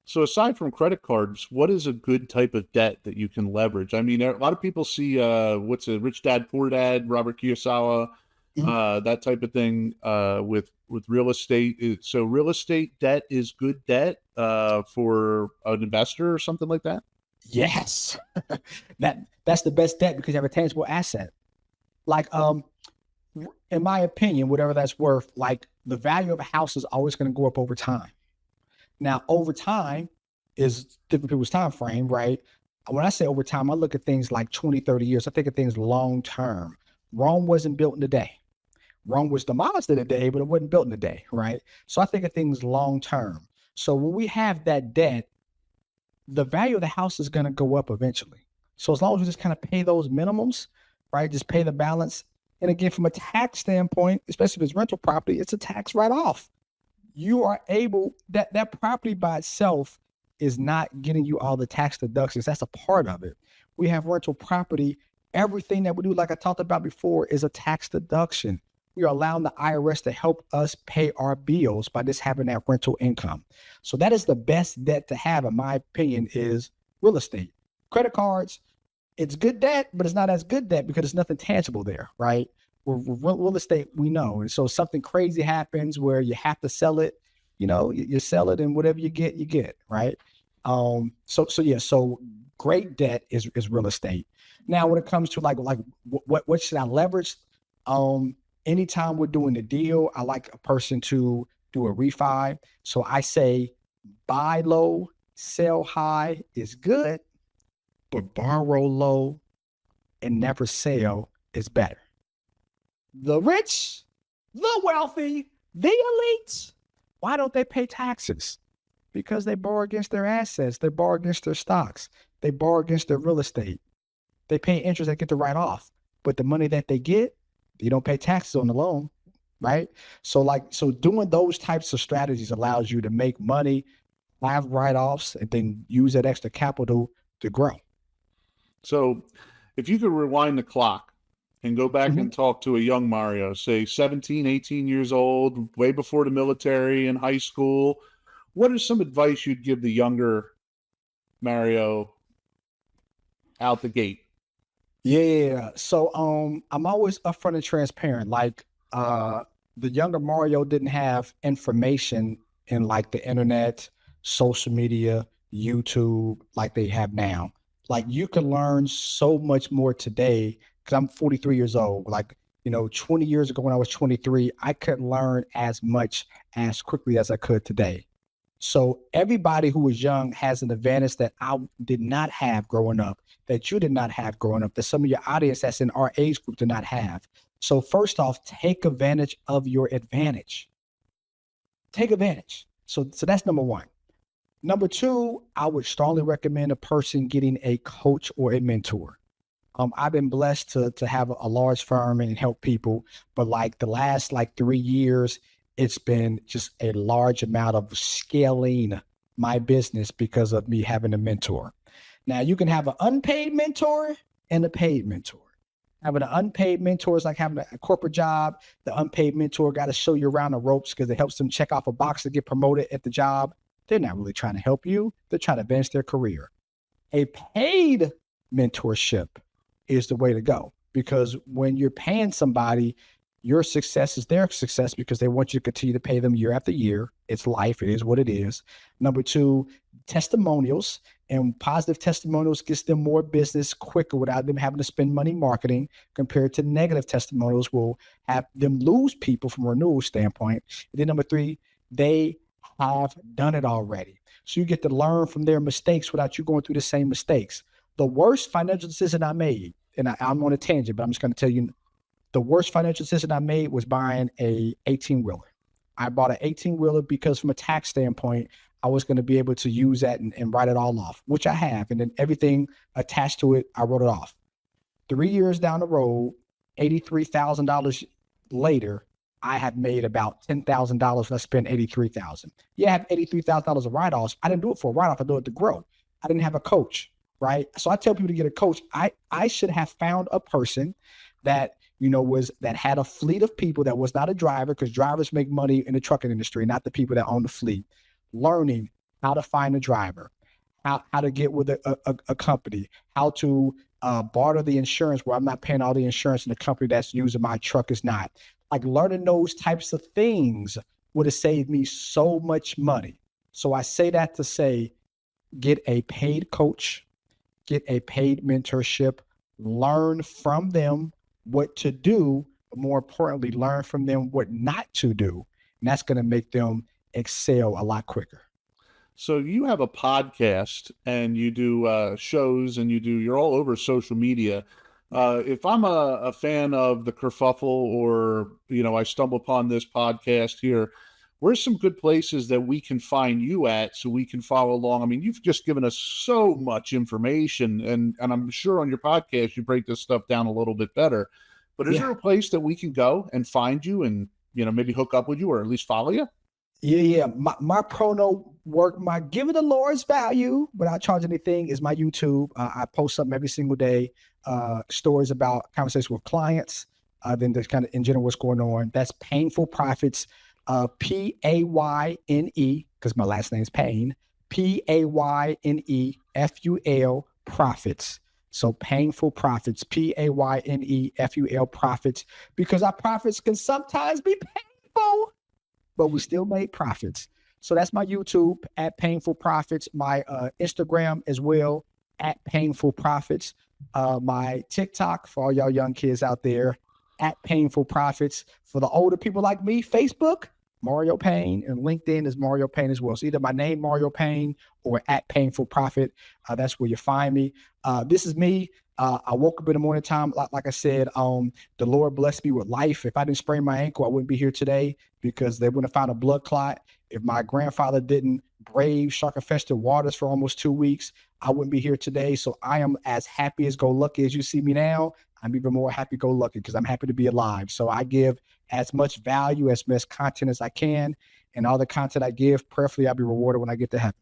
So aside from credit cards, what is a good type of debt that you can leverage? I mean, a lot of people see what's a Rich Dad Poor Dad, Robert Kiyosaki, Mhm. that type of thing with real estate. So real estate debt is good debt for an investor or something like that. Yes, that's the best debt because you have a tangible asset. Like in my opinion, whatever that's worth, like the value of a house is always going to go up over time. Now, over time is different people's time frame, right? When I say over time, I look at things like 20, 30 years. I think of things long term. Rome wasn't built in a day. Rome was demolished in a day, but it wasn't built in a day, right? So I think of things long term. So when we have that debt, the value of the house is going to go up eventually. So as long as we just kind of pay those minimums, right? Just pay the balance. And again, from a tax standpoint, especially if it's rental property, it's a tax write-off. You are able that property by itself is not getting you all the tax deductions. That's a part of it. We have rental property. Everything that we do, like I talked about before, is a tax deduction. We are allowing the IRS to help us pay our bills by just having that rental income. So that is the best debt to have, in my opinion, is real estate. Credit cards, it's good debt, but it's not as good debt because there's nothing tangible there, right? Real estate, we know. And so something crazy happens where you have to sell it, you sell it and whatever you get, right? So great debt is real estate. Now, when it comes to like what should I leverage? Um, Anytime we're doing a deal, I like a person to do a refi. So I say buy low, sell high is good, but borrow low and never sell is better. The rich, the wealthy, the elites, why don't they pay taxes? Because they borrow against their assets, they borrow against their stocks, they borrow against their real estate. They pay interest, they get to write off. But the money that they get, you don't pay taxes on the loan, right? So doing those types of strategies allows you to make money, have write-offs, and then use that extra capital to grow. So if you could rewind the clock and go back Mhm. and talk to a young Mario, say 17, 18 years old, way before the military in high school, what is some advice you'd give the younger Mario out the gate? Yeah. So I'm always upfront and transparent. Like the younger Mario didn't have information in like the internet, social media, YouTube like they have now. Like you can learn so much more today because I'm 43 years old. Like, 20 years ago when I was 23, I couldn't learn as much as quickly as I could today. So everybody who is young has an advantage that I did not have growing up, that you did not have growing up, that some of your audience that's in our age group did not have. So first off, take advantage of your advantage. Take advantage. So that's number one. Number two, I would strongly recommend a person getting a coach or a mentor. I've been blessed to have a large firm and help people, but like the last like 3 years, it's been just a large amount of scaling my business because of me having a mentor. Now you can have an unpaid mentor and a paid mentor. Having an unpaid mentor is like having a corporate job. The unpaid mentor got to show you around the ropes because it helps them check off a box to get promoted at the job. They're not really trying to help you. They're trying to advance their career. A paid mentorship is the way to go because when you're paying somebody, your success is their success because they want you to continue to pay them year after year. It's life. It is what it is. Number two, testimonials, and positive testimonials gets them more business quicker without them having to spend money marketing compared to negative testimonials will have them lose people from a renewal standpoint. And then number three, they have done it already. So you get to learn from their mistakes without you going through the same mistakes. The worst financial decision I made, and I'm on a tangent, but I'm just going to tell you the worst financial decision I made was buying a 18 wheeler. I bought an 18 wheeler because from a tax standpoint, I was going to be able to use that and write it all off, which I have. And then everything attached to it, I wrote it off. 3 years down the road, $83,000 later, I have made about $10,000 when I spent 83,000. Yeah, I have $83,000 of write-offs. I didn't do it for a write-off. I do it to grow. I didn't have a coach, right? So I tell people to get a coach. I should have found a person that was that had a fleet of people that was not a driver because drivers make money in the trucking industry, not the people that own the fleet. Learning, how to find a driver, how to get with a company, how to barter the insurance where I'm not paying all the insurance and the company that's using my truck is not. Like learning those types of things would have saved me so much money. So I say that to say, get a paid coach, get a paid mentorship, learn from them what to do, but more importantly, learn from them what not to do. And that's going to make them excel a lot quicker. So you have a podcast and you do shows and you're all over social media. If I'm a fan of the kerfuffle or, I stumble upon this podcast here, where's some good places that we can find you at so we can follow along? I mean, you've just given us so much information and I'm sure on your podcast you break this stuff down a little bit better. But is Yeah. there a place that we can go and find you and, maybe hook up with you or at least follow you? Yeah. My prono work, my giving the Lord's value without charging anything is my YouTube. I post something every single day, stories about conversations with clients, then there's kind of in general what's going on. That's Painful Profits, Payne, because my last name is Payne, Payneful Profits. So Painful Profits, Payneful Profits, because our profits can sometimes be painful, but we still made profits. So that's my YouTube at Painful Profits, my Instagram as well at Painful Profits, my TikTok for all y'all young kids out there at Painful Profits. For the older people like me, Facebook, Mario Payne, and LinkedIn is Mario Payne as well. So either my name, Mario Payne, or at Painful Profit. That's where you find me. This is me. I woke up in the morning time, like I said, the Lord blessed me with life. If I didn't sprain my ankle, I wouldn't be here today because they wouldn't have found a blood clot. If my grandfather didn't brave shark-infested waters for almost 2 weeks, I wouldn't be here today. So I am as happy as go lucky as you see me now. I'm even more happy go lucky because I'm happy to be alive. So I give as much value, as much content as I can, and all the content I give, prayerfully I'll be rewarded when I get to heaven.